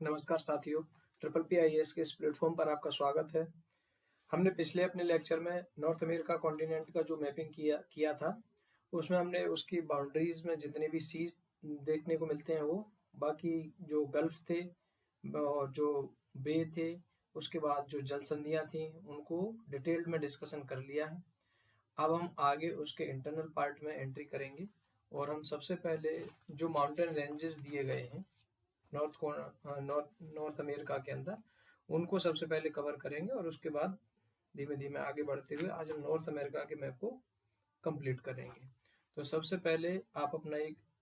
नमस्कार साथियों, triple P IAS के इस प्लेटफॉर्म पर आपका स्वागत है। हमने पिछले अपने लेक्चर में नॉर्थ अमेरिका कॉन्टिनेंट का जो मैपिंग किया था, उसमें हमने उसकी बाउंड्रीज में जितने भी सी देखने को मिलते हैं वो, बाकी जो गल्फ थे और जो बे थे, उसके बाद जो जल संधियाँ थी, उनको डिटेल्ड में डिस्कशन कर लिया है। अब हम आगे उसके इंटरनल पार्ट में एंट्री करेंगे और हम सबसे पहले जो माउंटेन रेंजेस दिए गए हैं नॉर्थ अमेरिका के अंदर, उनको सबसे पहले कवर करेंगे और उसके बाद धीमे धीमे आगे बढ़ते हुए आज हम नॉर्थ अमेरिका के मैप को कंप्लीट करेंगे। तो सबसे पहले आप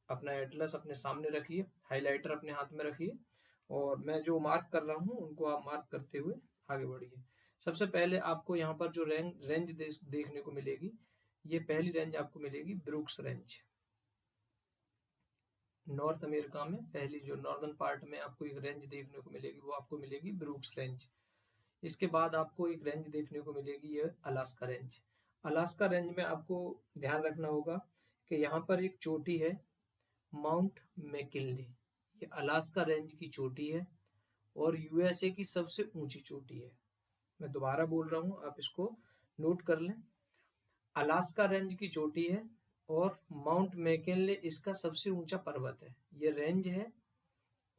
अपना एटलस अपने सामने रखिए, हाइलाइटर अपने हाथ में रखिए और मैं जो मार्क कर रहा हूँ उनको आप मार्क करते हुए आगे बढ़िए। सबसे पहले आपको यहाँ पर जो रेंज देखने को मिलेगी, ये पहली रेंज आपको मिलेगी ब्रूक्स रेंज। नॉर्थ अमेरिका में पहली जो नॉर्दर्न पार्ट में आपको एक रेंज देखने को मिलेगी, वो आपको मिलेगी ब्रूक्स रेंज। इसके बाद आपको एक रेंज देखने को मिलेगी, ये अलास्का रेंज। अलास्का रेंज में आपको ध्यान रखना होगा कि यहाँ पर एक चोटी है, माउंट मैकिनले। ये अलास्का रेंज की चोटी है और यूएसए की सबसे ऊंची चोटी है। मैं दोबारा बोल रहा हूँ, आप इसको नोट कर लें। अलास्का रेंज की चोटी है और माउंट मैकिनले इसका सबसे ऊंचा पर्वत है। ये रेंज है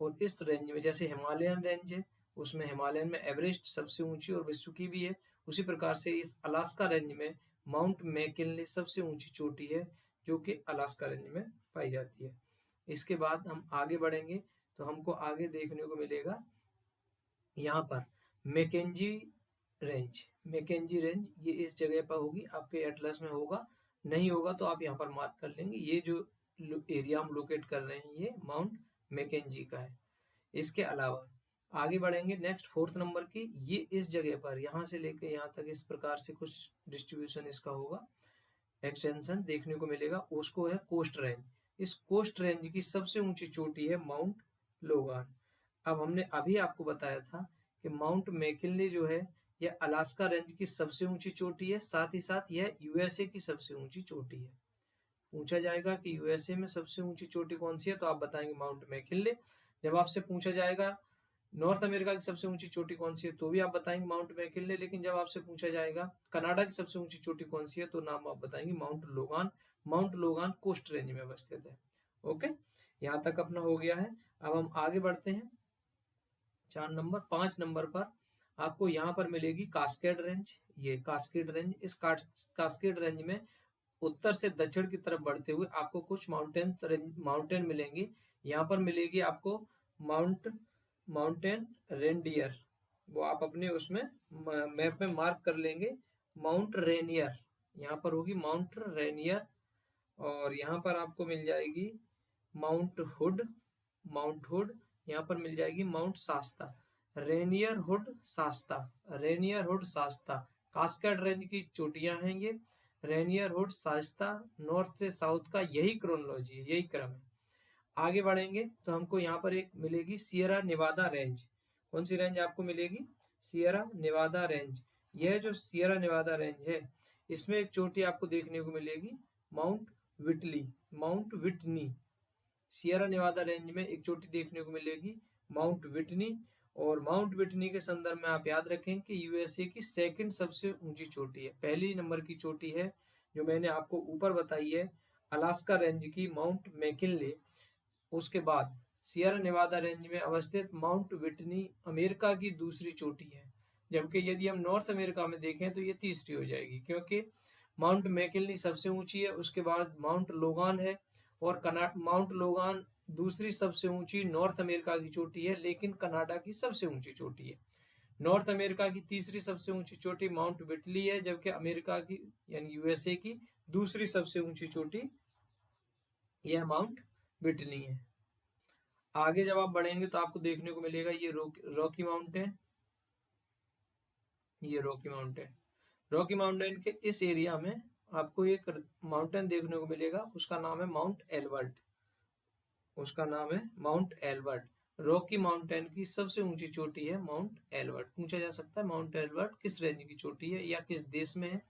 और इस रेंज में जैसे हिमालयन रेंज है, उसमें हिमालयन में एवरेस्ट सबसे ऊंची और विश्व की भी है, उसी प्रकार से इस अलास्का रेंज में माउंट मैकिनले सबसे ऊंची चोटी है, जो कि अलास्का रेंज में पाई जाती है। इसके बाद हम आगे बढ़ेंगे तो हमको आगे देखने को मिलेगा यहाँ पर मैकेंजी रेंज। मैकेंजी रेंज ये इस जगह पर होगी, आपके एटलस में होगा, नहीं होगा तो आप यहाँ पर मार्क कर लेंगे। ये जो एरिया हम लोकेट कर रहे हैं, ये माउंट मैकेंजी का है। इसके अलावा आगे बढ़ेंगे नेक्स्ट 4th नंबर की, ये इस जगह पर यहाँ से लेकर यहाँ तक इस प्रकार से कुछ डिस्ट्रीब्यूशन इसका होगा, एक्सटेंशन देखने को मिलेगा, उसको है कोस्ट रेंज। इस कोस्ट रेंज की सबसे ऊंची चोटी है माउंट लोगान। अब हमने अभी आपको बताया था कि माउंट मैकिनले जो है यह अलास्का रेंज की सबसे ऊंची चोटी है, साथ ही साथ यह यूएसए की सबसे ऊंची चोटी है। पूछा जाएगा कि यूएसए में सबसे ऊंची चोटी कौन सी है, तो आप बताएंगे माउंट मैकिनले। जब आपसे पूछा जाएगा नॉर्थ अमेरिका की सबसे ऊंची चोटी कौन सी है, तो भी आप बताएंगे माउंट मैकिनले। लेकिन जब आपसे पूछा जाएगा कनाडा की सबसे ऊंची चोटी कौन सी है, तो नाम आप बताएंगे Mount Logan. Mount Logan Coast Range में अवस्थित है। ओके, यहाँ तक अपना हो गया है। अब हम आगे बढ़ते हैं 5 नंबर पर आपको यहाँ पर मिलेगी कास्केड रेंज। ये कास्केड रेंज, इस कास्केड रेंज में उत्तर से दक्षिण की तरफ बढ़ते हुए आपको कुछ माउंटेन मिलेंगे। यहाँ पर मिलेगी आपको माउंटेन रेंडियर, वो आप अपने उसमें मैप में मार्क कर लेंगे, माउंट रेनियर। यहाँ पर होगी माउंट रेनियर और यहाँ पर आपको मिल जाएगी माउंट हुड। यहाँ पर मिल जाएगी mount Shasta, Rainier Hood Shasta, Rainier Hood Shasta. Cascade range की चोटियां हैं ये, रेनियर हुड शास्ता, नॉर्थ से साउथ का यही क्रोनोलॉजी है, यही क्रम है। आगे बढ़ेंगे तो हमको यहाँ पर एक मिलेगी सियरा नेवादा रेंज। कौन सी रेंज आपको मिलेगी? Sierra Nevada range. यह जो सियरा नेवादा रेंज है, इसमें एक चोटी आपको देखने को मिलेगी, Mount Whitney. Sierra Nevada range में एक चोटी देखने को मिलेगी, माउंट विटनी। और माउंट विटनी के संदर्भ में आप याद रखें कि यूएसए की सेकंड सबसे ऊंची चोटी है। पहली नंबर की चोटी है जो मैंने आपको ऊपर बताई है, अलास्का रेंज की माउंट मैकिनले। उसके बाद सियरा नेवादा रेंज में अवस्थित माउंट विटनी अमेरिका की दूसरी चोटी है, जबकि यदि हम नॉर्थ अमेरिका में देखें तो ये तीसरी हो जाएगी, क्योंकि माउंट मैकिनले सबसे ऊंची है, उसके बाद माउंट लोगान है और माउंट लोगान दूसरी सबसे ऊंची नॉर्थ अमेरिका की चोटी है, लेकिन कनाडा की सबसे ऊंची चोटी है। नॉर्थ अमेरिका की तीसरी सबसे ऊंची चोटी माउंट विटली है, जबकि अमेरिका की यानी यूएसए की दूसरी सबसे ऊंची चोटी यह माउंट विटनी है। आगे जब आप बढ़ेंगे तो आपको देखने को मिलेगा ये रॉकी माउंटेन। ये रॉकी माउंटेन के इस एरिया में आपको एक माउंटेन देखने को मिलेगा, उसका नाम है माउंट एलबर्ट। रॉकी माउंटेन की सबसे ऊंची चोटी है माउंट एलबर्ट। पूछा जा सकता है माउंट एलबर्ट किस रेंज की चोटी है या किस देश में है,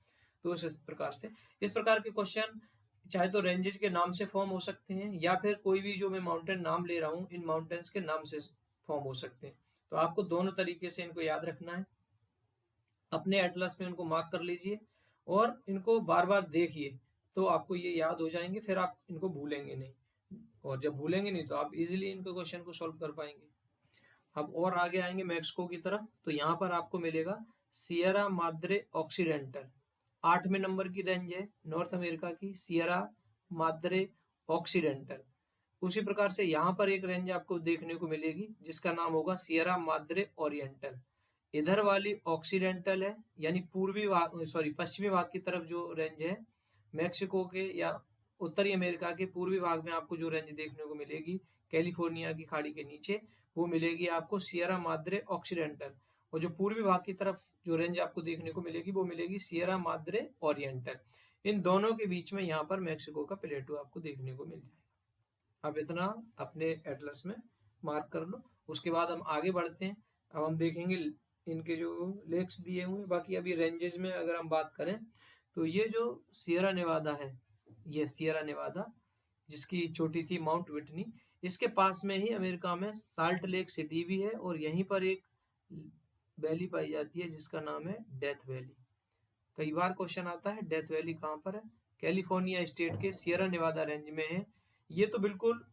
तो इस प्रकार के क्वेश्चन चाहे तो रेंजेस के नाम से फॉर्म हो सकते हैं, या फिर कोई भी जो मैं माउंटेन नाम ले रहा हूँ इन माउंटेन्स के नाम से फॉर्म हो सकते हैं। तो आपको दोनों तरीके से इनको याद रखना है। अपने एटलस में इनको मार्क कर लीजिए और इनको बार बार देखिए, तो आपको ये याद हो जाएंगे, फिर आप इनको भूलेंगे नहीं। और जब भूलेंगे नहीं तो आप इजीली इनको क्वेश्चन को सॉल्व कर पाएंगे। अब और आगे आएंगे मैक्सिको की तरफ, तो यहाँ पर आपको मिलेगा सियरा माद्रे ऑक्सीडेंटल। 8वें नंबर की रेंज है नॉर्थ अमेरिका की, सियरा माद्रे ऑक्सीडेंटल। उसी प्रकार से यहाँ पर एक रेंज आपको देखने को मिलेगी जिसका नाम होगा सियरा माद्रे ओरिएंटल। इधर वाली ऑक्सीडेंटल है, यानी पूर्वी भाग, सॉरी पश्चिमी भाग की तरफ जो रेंज है मैक्सिको के या उत्तरी अमेरिका के पूर्वी भाग में आपको जो रेंज देखने को मिलेगी कैलिफोर्निया की खाड़ी के नीचे, वो मिलेगी आपको सियरा माद्रे ऑक्सीडेंटल। और जो पूर्वी भाग की तरफ जो रेंज आपको देखने को मिलेगी वो मिलेगी सियरा माद्रे ओरिएंटल। इन दोनों के बीच में यहाँ पर मैक्सिको का प्लेटो आपको देखने को मिल जाएगा। अब इतना अपने एटलस में मार्क कर लो। उसके बाद हम आगे बढ़ते हैं। अब हम देखेंगे इनके जो लेक्स दिए हुए हैं। बाकी अभी रेंजेस में अगर हम बात करें तो ये जो सियरा नेवादा है, ये सियरा नेवादा जिसकी चोटी थी माउंट विटनी, इसके पास में ही अमेरिका में साल्ट लेक सिटी भी है और यहीं पर एक वैली पाई जाती है जिसका नाम है डेथ वैली। कई बार क्वेश्चन आता है डेथ वैली कहाँ पर है, कैलिफोर्निया स्टेट के सियरा नेवादा रेंज में है। ये तो बिल्कुल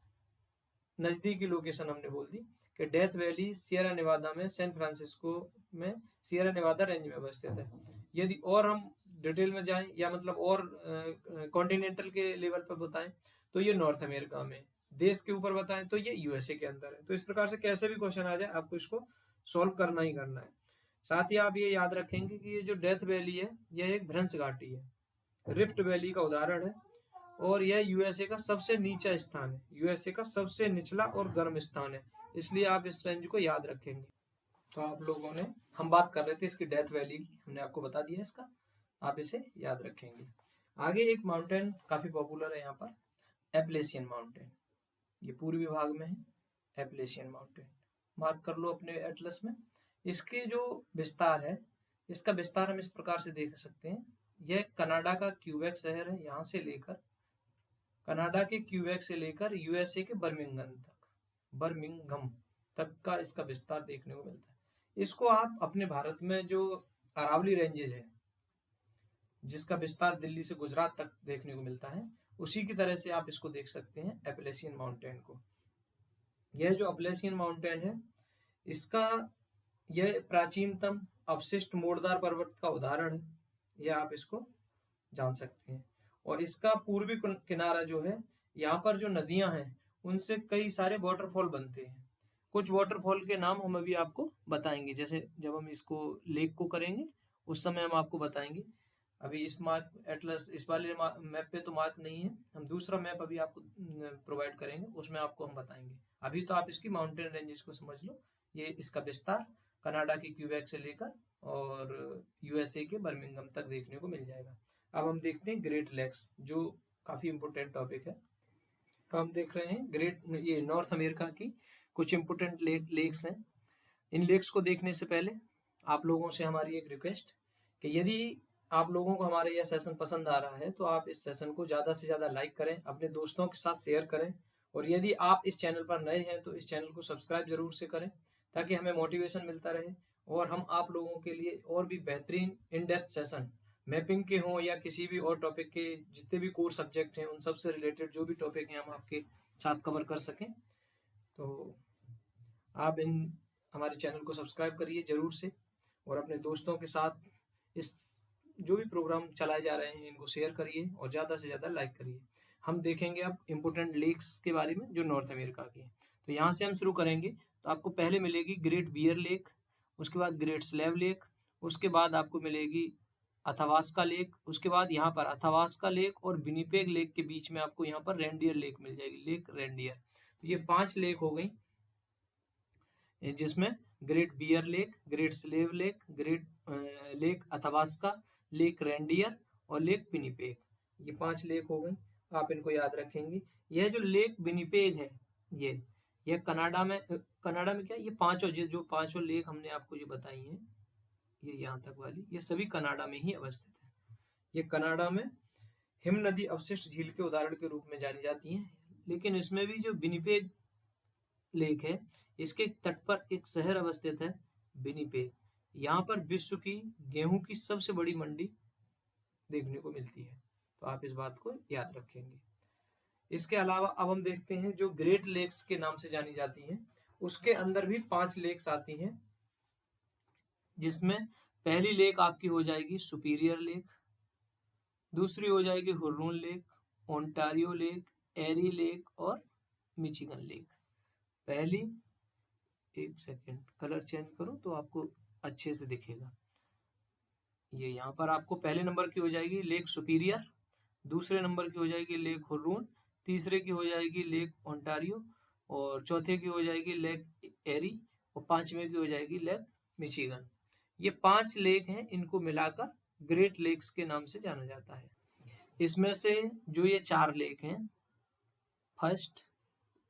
नजदीकी लोकेशन हमने बोल दी कि डेथ वैली सियरा नेवादा में सैन फ्रांसिस्को में सियरा नेवादा रेंज में अवस्थित है। यदि और हम डिटेल में जाएं या मतलब और कॉन्टिनेंटल के लेवल पर बताएं तो ये नॉर्थ अमेरिका में, देश के ऊपर बताएं तो ये यूएसए के अंदर है। तो इस प्रकार से कैसे भी क्वेश्चन आ जाए आपको इसको सॉल्व करना ही करना है। साथ ही आप ये याद रखेंगे कि ये जो डेथ वैली है यह एक भ्रंश घाटी है, रिफ्ट वैली का उदाहरण है और यह यूएसए का सबसे नीचा स्थान है, यूएसए का सबसे निचला और गर्म स्थान है, इसलिए आप इस रेंज को याद रखेंगे। तो आप लोगों ने, हम बात कर रहे थे इसकी डेथ वैली की, हमने आपको बता दिया इसका, आप इसे याद रखेंगे। आगे एक माउंटेन काफी पॉपुलर है यहाँ पर, एपलेशियन माउंटेन। ये पूर्वी भाग में है एपलेशियन माउंटेन, मार्क कर लो अपने एटलस में। इसके जो विस्तार है, इसका विस्तार हम इस प्रकार से देख सकते हैं। यह कनाडा का क्यूबेक शहर है, यहाँ से लेकर कनाडा के क्यूबेक से लेकर यूएसए के बर्मिंघम तक का इसका विस्तार देखने को मिलता है। इसको आप अपने भारत में जो अरावली रेंजेस है जिसका विस्तार दिल्ली से गुजरात तक देखने को मिलता है, उसी की तरह से आप इसको देख सकते हैं एपलेशियन माउंटेन को। यह जो एपलेशियन माउंटेन है इसका यह प्राचीनतम अवशिष्ट मोड़दार पर्वत का उदाहरण है, यह आप इसको जान सकते हैं। और इसका पूर्वी किनारा जो है, यहाँ पर जो नदियां हैं उनसे कई सारे वाटरफॉल बनते हैं। कुछ वाटरफॉल के नाम हम अभी आपको बताएंगे, जैसे जब हम इसको लेक को करेंगे उस समय हम आपको बताएंगे। अभी इस मार्क एटलस इस वाले मैप पे तो मार्क नहीं है, हम दूसरा मैप अभी आपको प्रोवाइड करेंगे, उसमें आपको हम बताएंगे। अभी तो आप इसकी माउंटेन रेंजेस को समझ लो। ये इसका विस्तार कनाडा के क्यूबेक से लेकर और यूएसए के बर्मिंघम तक देखने को मिल जाएगा। अब हम देखते हैं ग्रेट लेक्स, जो काफी इंपोर्टेंट टॉपिक है। तो हम देख रहे हैं ये नॉर्थ अमेरिका की कुछ इंपोर्टेंट लेक्स हैं। इन लेक्स को देखने से पहले आप लोगों से हमारी एक रिक्वेस्ट कि यदि आप लोगों को हमारा यह सेशन पसंद आ रहा है तो आप इस सेशन को ज़्यादा से ज़्यादा लाइक करें, अपने दोस्तों के साथ शेयर करें, और यदि आप इस चैनल पर नए हैं तो इस चैनल को सब्सक्राइब जरूर से करें ताकि हमें मोटिवेशन मिलता रहे और हम आप लोगों के लिए और भी बेहतरीन इन डेप्थ सेशन मैपिंग के हों या किसी भी और टॉपिक के, जितने भी कोर सब्जेक्ट हैं उन सब से रिलेटेड जो भी टॉपिक हैं हम आपके साथ कवर कर सकें। तो आप हमारे चैनल को सब्सक्राइब करिए जरूर से और अपने दोस्तों के साथ इस जो भी प्रोग्राम चलाए जा रहे हैं इनको शेयर करिए और ज़्यादा से ज़्यादा लाइक करिए। हम देखेंगे अब इम्पोर्टेंट लेक्स के बारे में जो नॉर्थ अमेरिका की है। तो यहाँ से हम शुरू करेंगे। तो आपको पहले मिलेगी ग्रेट बियर लेक, उसके बाद ग्रेट स्लैव लेक, उसके बाद आपको मिलेगी अथावास्का लेक, उसके बाद यहाँ पर अथावास्का लेक और विनिपेग लेक के बीच में आपको यहाँ पर रेंडियर लेक मिल जाएगी, लेक रेंडियर। तो ये 5 लेक हो गई, जिसमें Great Bear Lake, Great Slave Lake, Great Lake Athabasca, Lake Reindeer और लेक विनिपेग, ये 5 लेक हो गई। आप इनको याद रखेंगे। यह जो लेक विनिपेग है यह कनाडा में क्या, ये पांचों जो पांचों लेक हमने आपको जो बताई हैं, ये यहाँ तक वाली, ये सभी कनाडा में ही अवस्थित है। ये कनाडा में हिम नदी अवशिष्ट झील के उदाहरण के रूप में जानी जाती हैं, लेकिन इसमें भी जो विनिपेग लेक है, इसके तट पर एक शहर अवस्थित है विनिपेग। यहाँ पर विश्व की गेहूं की सबसे बड़ी मंडी देखने को मिलती है, तो आप इस बात को याद रखेंगे। इसके अलावा अब हम देखते हैं जो ग्रेट लेक्स के नाम से जानी जाती हैं, उसके अंदर भी 5 लेक्स आती हैं, जिसमें पहली लेक आपकी हो जाएगी सुपीरियर लेक, दूसरी हो जाएगी हुर्रून लेक, ओंटारियो लेक, एरी लेक और मिचिगन लेक। पहली, एक सेकेंड कलर चेंज करो तो आपको अच्छे से दिखेगा। ये यहाँ पर आपको पहले नंबर की हो जाएगी लेक सुपीरियर, दूसरे नंबर की हो जाएगी लेक हुर्रून, तीसरे की हो जाएगी लेक ओंटारियो, और चौथे की हो जाएगी लेक एरी, और पांचवे की हो जाएगी लेक मिचिगन। ये 5 लेक हैं, इनको मिलाकर ग्रेट लेक्स के नाम से जाना जाता है। इसमें से जो ये 4 लेक हैं, first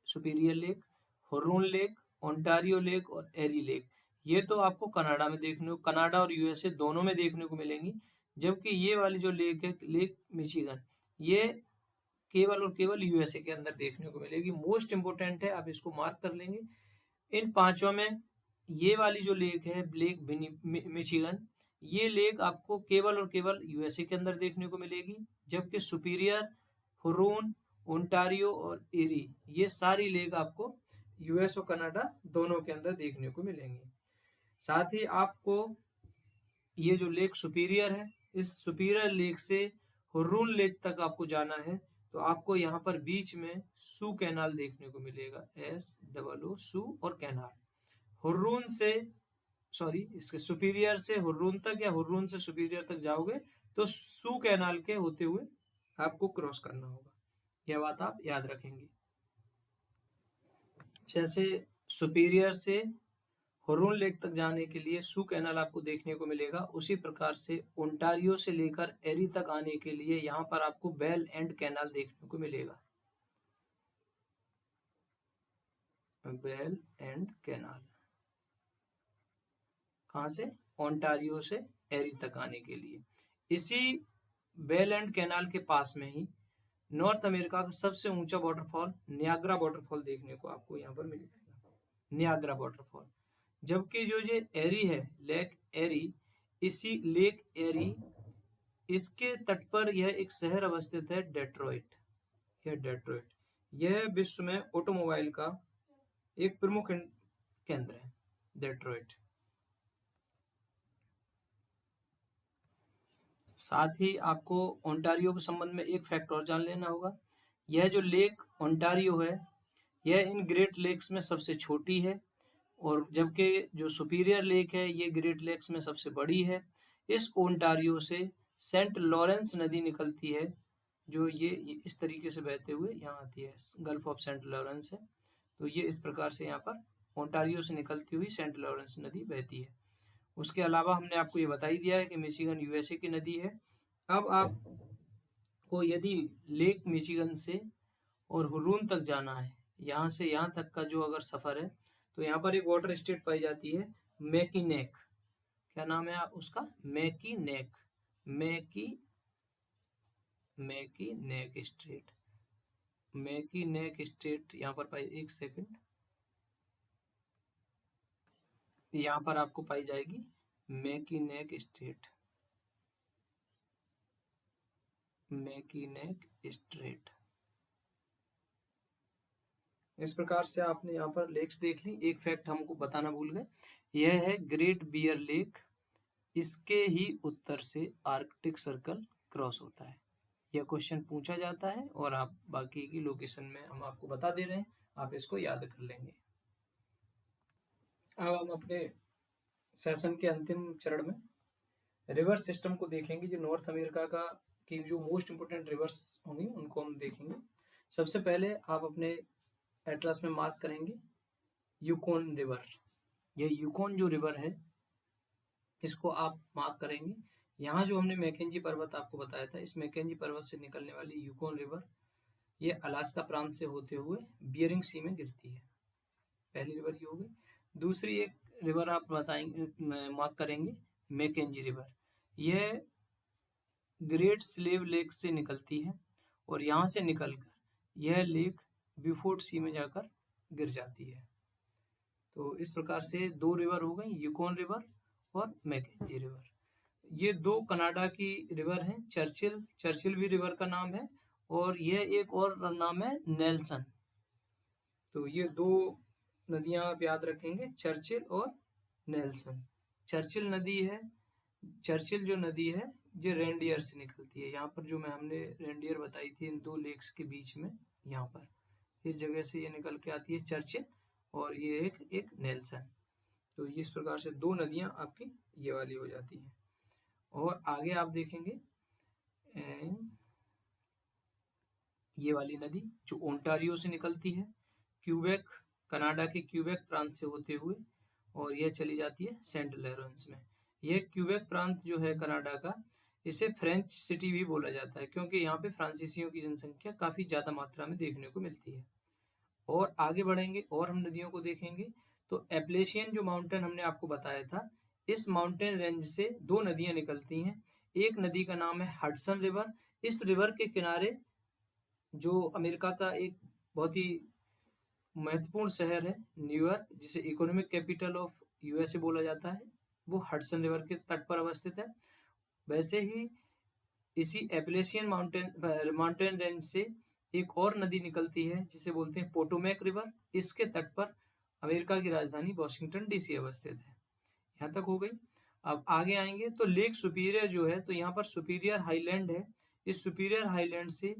Superior lake, Huron lake, Ontario lake और एरी लेक, ये तो आपको कनाडा में कनाडा और यूएसए दोनों में देखने को मिलेंगी। जबकि ये वाली जो लेक है लेक मिचिगन, ये केवल और केवल यूएसए के अंदर देखने को मिलेगी। मोस्ट इंपोर्टेंट है, आप इसको मार्क कर लेंगे। इन पांचों में ये वाली जो लेक है लेक मिचिगन, ये लेक आपको केवल और केवल यूएसए के अंदर देखने को मिलेगी। जबकि सुपीरियर, हुर्रून, ओंटारियो और एरी, ये सारी लेक आपको यूएस और कनाडा दोनों के अंदर देखने को मिलेंगी। साथ ही आपको ये जो लेक सुपीरियर है, इस सुपीरियर लेक से हुर्रून लेक तक आपको जाना है, तो आपको यहाँ पर बीच में सू कैनाल देखने को मिलेगा, SOO सू और कैनाल। हुर्रून से इसके सुपीरियर से हुर्रून तक या हुर्रून से सुपीरियर तक जाओगे तो सू कैनाल के होते हुए आपको क्रॉस करना होगा, यह बात आप याद रखेंगे। जैसे सुपीरियर से हुर्रून लेक तक जाने के लिए सू कैनाल आपको देखने को मिलेगा, उसी प्रकार से ओंटारियो से लेकर एरी तक आने के लिए यहाँ पर आपको बेल एंड कैनाल देखने को मिलेगा, बेल एंड कैनाल। कहाँ से? ओंटारियो से एरी तक आने के लिए। इसी बेल एंड कैनाल के पास में ही नॉर्थ अमेरिका का सबसे ऊंचा वाटरफॉल नियाग्रा वाटरफॉल देखने को आपको यहाँ पर मिल जाएगा, नियाग्रा वाटरफॉल। जबकि जो ये एरी है लेक एरी, इसी लेक एरी इसके तट पर यह एक शहर अवस्थित है डेट्रॉइट। यह विश्व में ऑटोमोबाइल का एक प्रमुख केंद्र है, डेट्रॉइट। साथ ही आपको ओंटारियो के संबंध में एक फैक्ट और जान लेना होगा। यह जो लेक ओंटारियो है, यह इन ग्रेट लेक्स में सबसे छोटी है, और जबकि जो सुपीरियर लेक है ये ग्रेट लेक्स में सबसे बड़ी है। इस ओंटारियो से सेंट लॉरेंस नदी निकलती है, जो ये इस तरीके से बहते हुए यहाँ आती है, गल्फ ऑफ सेंट लॉरेंस है। तो ये इस प्रकार से यहाँ पर ओंटारियो से निकलती हुई सेंट लॉरेंस नदी बहती है। उसके अलावा हमने आपको ये बता ही दिया है कि मिशिगन यूएसए की नदी है। अब आपको यदि लेक मिशिगन से और हुर्रून तक जाना है, यहाँ से यहाँ तक का जो अगर सफर है, तो यहाँ पर एक वाटर स्टेट पाई जाती है मैकीनेक। क्या नाम है उसका? मैकीनेक स्टेट। मैकीनेक स्टेट यहाँ पर पाई, एक सेकंड, यहाँ पर आपको पाई जाएगी मैकीनेक स्टेट, मैकीनेक स्ट्रेट। इस प्रकार से आपने यहाँ पर लेक्स देख ली। एक फैक्ट हमको बताना भूल गए, यह है ग्रेट बियर लेक, इसके ही उत्तर से आर्कटिक सर्कल क्रॉस होता है। यह क्वेश्चन पूछा जाता है और आप बाकी की लोकेशन में हम आपको बता दे रहे हैं, आप इसको याद कर लेंगे। अब हम अपने सेशन के अंतिम चरण में रिवर सिस्टम को देखेंगे। जो नॉर्थ अमेरिका का की जो मोस्ट इंपोर्टेंट रिवर्स होंगी उनको हम देखेंगे। सबसे पहले आप अपने एटलस में मार्क करेंगे यूकोन रिवर। यह यूकोन जो रिवर है इसको आप मार्क करेंगे। यहाँ जो हमने मैकेंजी पर्वत आपको बताया था, इस मैकेंजी पर्वत से निकलने वाली यूकोन रिवर ये अलास्का प्रांत से होते हुए बियरिंग सी में गिरती है। पहली रिवर ये हो गई। दूसरी एक रिवर आप बताएंगे, मार्क करेंगे मैकेंजी रिवर। यह ग्रेट स्लेव लेक से निकलती है और यहाँ से निकलकर यह लेक बिफोर्ड सी में जाकर गिर जाती है। तो इस प्रकार से 2 रिवर हो गई, यूकोन रिवर और मैकेंजी रिवर। ये 2 कनाडा की रिवर हैं। चर्चिल भी रिवर का नाम है, और यह एक और नाम है नेल्सन। तो ये 2 नदियां आप याद रखेंगे, चर्चिल और नेल्सन। चर्चिल जो नदी है ये रेंडियर से निकलती है। यहाँ पर जो हमने रेंडियर बताई थी इन 2 लेक्स के बीच में, यहाँ पर इस जगह से ये निकल के आती है चर्चिल, और ये एक नेल्सन। तो इस प्रकार से 2 नदियां आपकी ये वाली हो जाती हैं। और आगे आप देखेंगे ये वाली नदी जो ओंटारियो से निकलती है, क्यूबेक, कनाडा के क्यूबेक प्रांत से होते हुए, और यह चली जाती है सेंट लॉरेंस में। यह क्यूबेक प्रांत जो है कनाडा का, इसे फ्रेंच सिटी भी बोला जाता है, क्योंकि यहाँ पे फ्रांसीसियों की जनसंख्या काफ़ी ज़्यादा मात्रा में देखने को मिलती है। और आगे बढ़ेंगे और हम नदियों को देखेंगे। तो एप्लेशियन जो माउंटेन हमने आपको बताया था, इस माउंटेन रेंज से 2 नदियां निकलती हैं। एक नदी का नाम है हडसन रिवर। इस रिवर के किनारे जो अमेरिका का एक बहुत ही महत्वपूर्ण शहर है न्यूयॉर्क, जिसे इकोनॉमिक कैपिटल ऑफ यूएसए बोला जाता है, वो हडसन रिवर के तट पर अवस्थित है। वैसे ही इसी एप्लेशियन माउंटेन रेंज से एक और नदी निकलती है जिसे बोलते हैं पोटोमैक रिवर। इसके तट पर अमेरिका की राजधानी वॉशिंगटन डीसी अवस्थित है। यहाँ तक हो गई। अब आगे आएंगे तो लेक सुपीरियर जो है, तो यहाँ पर सुपीरियर हाईलैंड है। इस सुपीरियर हाईलैंड से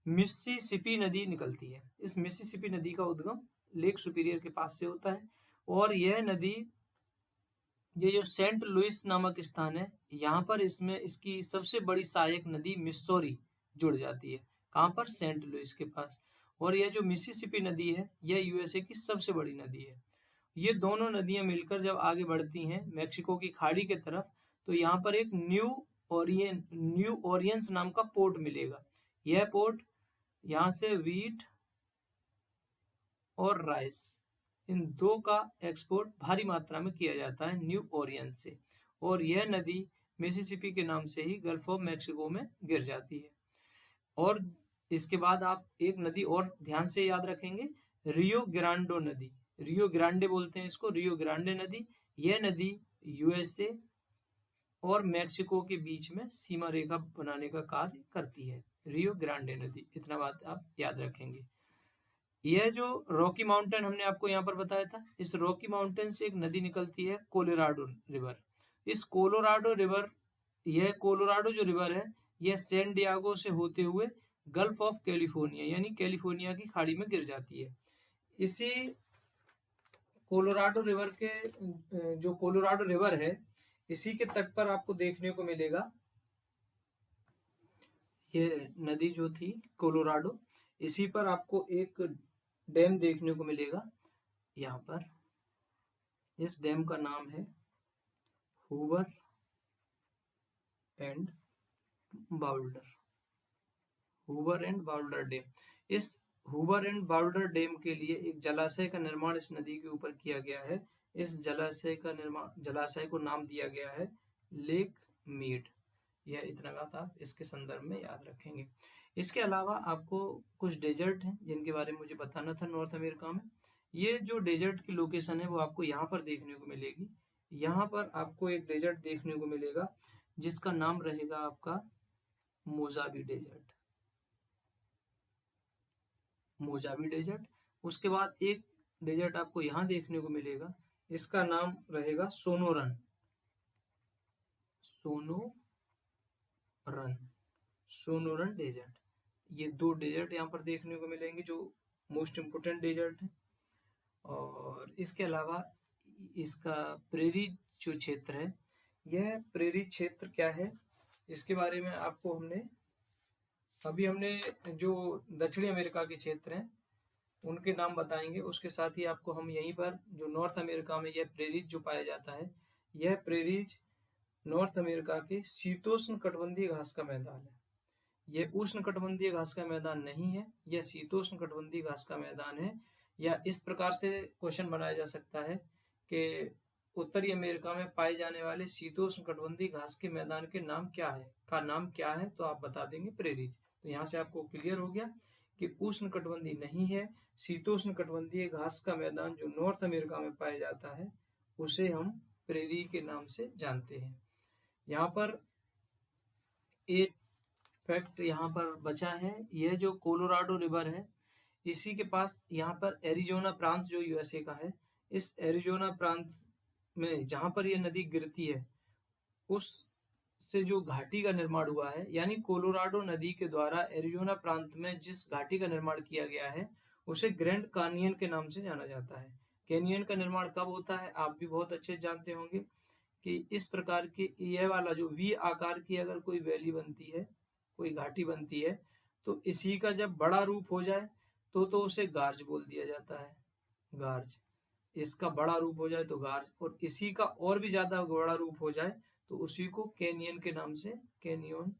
मिसिसिपी नदी निकलती है। इस मिसिसिपी नदी का उद्गम लेक सुपीरियर के पास से होता है, और यह नदी, ये जो सेंट लुइस नामक स्थान है, यहाँ पर इसकी सबसे बड़ी सहायक नदी मिस्सौरी जुड़ जाती है। कहाँ पर? सेंट लुइस के पास। और यह जो मिसिसिपी नदी है, यह यूएसए की सबसे बड़ी नदी है। ये दोनों नदियां मिलकर जब आगे बढ़ती हैं मैक्सिको की खाड़ी के तरफ, तो यहाँ पर एक न्यू ओरियंस नाम का पोर्ट मिलेगा। यह पोर्ट, यहाँ से व्हीट और राइस, इन 2 का एक्सपोर्ट भारी मात्रा में किया जाता है न्यू ओरियंस से, और यह नदी मिसिसिपी के नाम से ही गल्फ ऑफ मैक्सिको में गिर जाती है। और इसके बाद आप एक नदी और ध्यान से याद रखेंगे, रियो ग्रांडो नदी। रियो ग्रांडे बोलते हैं इसको, रियो ग्रांडे नदी। यह नदी यूएसए और मैक्सिको के बीच में सीमा रेखा बनाने का कार्य करती है, रियो ग्रांडे नदी। इतना बात आप याद रखेंगे। यह जो रॉकी माउंटेन हमने आपको यहाँ पर बताया था, इस रॉकी माउंटेन से एक नदी निकलती है, कोलोराडो रिवर। इस कोलोराडो जो रिवर है, यह सैन डियागो से होते हुए गल्फ ऑफ कैलिफोर्निया यानी कैलिफोर्निया की खाड़ी में गिर जाती है। इसी कोलोराडो रिवर है, इसी के तट पर आपको देखने को मिलेगा ये नदी जो थी कोलोराडो, इसी पर आपको एक डैम देखने को मिलेगा। यहाँ पर इस डैम का नाम है हूवर एंड बाउल्डर डैम। इस हूवर एंड बाउल्डर डैम के लिए एक जलाशय का निर्माण इस नदी के ऊपर किया गया है। इस जलाशय को नाम दिया गया है लेक मीड। यह इतना बात आप इसके संदर्भ में याद रखेंगे। इसके अलावा आपको कुछ डेजर्ट हैं जिनके बारे में मुझे बताना था नॉर्थ अमेरिका में। ये जो डेजर्ट की लोकेशन है वो आपको यहाँ पर देखने को मिलेगी। यहाँ पर आपको एक डेजर्ट देखने को मिलेगा जिसका नाम रहेगा आपका मोजावी डेजर्ट। उसके बाद एक डेजर्ट आपको यहाँ देखने को मिलेगा, इसका नाम रहेगा सोनोरन डेजर्ट। ये 2 डेजर्ट यहाँ पर देखने को मिलेंगे जो मोस्ट इम्पोर्टेंट डेजर्ट है। और इसके अलावा इसका प्रेरी जो क्षेत्र है, यह प्रेरी क्षेत्र क्या है, इसके बारे में आपको हमने जो दक्षिणी अमेरिका के क्षेत्र हैं उनके नाम बताएंगे। उसके साथ ही आपको हम यहीं पर जो नॉर्थ अमेरिका में यह प्रेरीज जो पाया जाता है, यह प्रेरीज नॉर्थ अमेरिका के शीतोष्ण कटिबंधीय घास का मैदान है। यह उष्ण कटिबंधीय घास का मैदान नहीं है, यह शीतोष्ण कटिबंधीय घास का मैदान है। या इस प्रकार से क्वेश्चन बनाया जा सकता है कि उत्तरी अमेरिका में पाए जाने वाले शीतोष्ण कटिबंधीय घास के मैदान के नाम क्या है, तो आप बता देंगे प्रेरीज। तो यहाँ से आपको क्लियर हो गया कि उष्णकटिबंधीय नहीं है। शीतोष्णकटिबंधीय घास का मैदान जो नॉर्थ अमेरिका में पाया जाता है उसे हम प्रेरी के नाम से जानते हैं। यहाँ पर एक फैक्ट यहाँ पर बचा है, यह जो कोलोराडो रिवर है इसी के पास यहाँ पर एरिजोना प्रांत जो यूएसए का है, इस एरिजोना प्रांत में जहाँ पर यह नदी गिरती है उस से जो घाटी का निर्माण हुआ है, यानी कोलोराडो नदी के द्वारा एरिजोना प्रांत में जिस घाटी का निर्माण किया गया है उसे ग्रैंड कैनियन के नाम से जाना जाता है। कैनियन का निर्माण कब होता है आप भी बहुत अच्छे जानते होंगे कि इस प्रकार की यह वाला जो वी आकार की अगर कोई वैली बनती है, कोई घाटी बनती है, तो इसी का जब बड़ा रूप हो जाए तो उसे गार्ज बोल दिया जाता है। गार्ज, इसका बड़ा रूप हो जाए तो गार्ज, और इसी का और भी ज्यादा बड़ा रूप हो जाए तो उसी को कैनियन के नाम से, कैनियन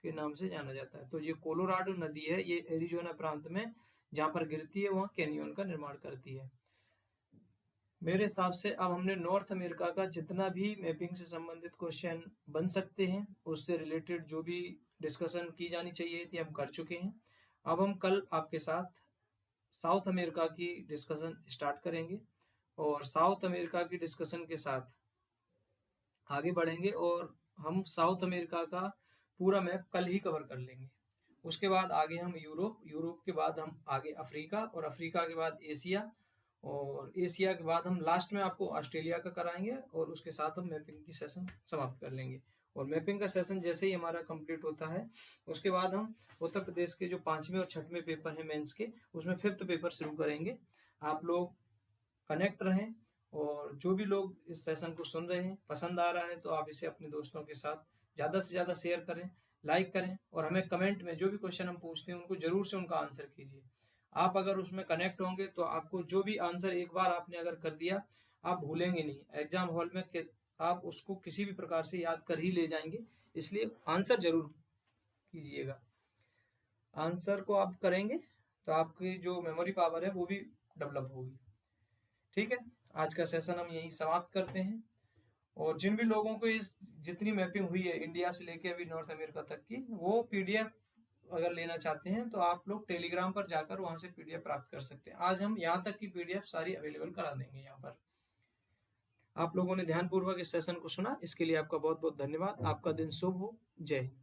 के नाम से जाना जाता है। तो ये कोलोराडो नदी है, ये एरिजोना प्रांत में जहां पर गिरती है वहां कैनियन का निर्माण करती है। मेरे हिसाब से अब हमने नॉर्थ अमेरिका का जितना भी मैपिंग से संबंधित क्वेश्चन बन सकते हैं उससे रिलेटेड जो भी डिस्कशन की जानी चाहिए थी हम कर चुके हैं। अब हम कल आपके साथ साउथ अमेरिका की डिस्कशन स्टार्ट करेंगे और साउथ अमेरिका की डिस्कशन के साथ आगे बढ़ेंगे और हम साउथ अमेरिका का पूरा मैप कल ही कवर कर लेंगे। उसके बाद आगे हम यूरोप के बाद हम आगे अफ्रीका, और अफ्रीका के बाद एशिया, और एशिया के बाद हम लास्ट में आपको ऑस्ट्रेलिया का कराएंगे और उसके साथ हम मैपिंग की सेशन समाप्त कर लेंगे। और मैपिंग का सेशन जैसे ही हमारा कंप्लीट होता है उसके बाद हम उत्तर प्रदेश के जो 5वें और 6वें पेपर हैं मेंस के, उसमें 5th पेपर शुरू करेंगे। आप लोग कनेक्ट रहें और जो भी लोग इस सेशन को सुन रहे हैं पसंद आ रहा है तो आप इसे अपने दोस्तों के साथ ज़्यादा से ज़्यादा शेयर करें, लाइक करें, और हमें कमेंट में जो भी क्वेश्चन हम पूछते हैं उनको जरूर से उनका आंसर कीजिए। आप अगर उसमें कनेक्ट होंगे तो आपको जो भी आंसर एक बार आपने अगर कर दिया आप भूलेंगे नहीं, एग्जाम हॉल में आप उसको किसी भी प्रकार से याद कर ही ले जाएंगे, इसलिए आंसर जरूर कीजिएगा। आंसर को आप करेंगे तो आपकी जो मेमोरी पावर है वो भी डेवलप होगी। ठीक है, आज का सेशन हम यहीं समाप्त करते हैं। और जिन भी लोगों को इस जितनी मैपिंग हुई है इंडिया से लेके अभी नॉर्थ अमेरिका तक की, वो पीडीएफ अगर लेना चाहते हैं तो आप लोग टेलीग्राम पर जाकर वहां से पीडीएफ प्राप्त कर सकते हैं। आज हम यहाँ तक की पीडीएफ सारी अवेलेबल करा देंगे यहाँ पर। आप लोगों ने ध्यानपूर्वक इस सेशन को सुना, इसके लिए आपका बहुत बहुत धन्यवाद। आपका दिन शुभ हो। जय हिंद।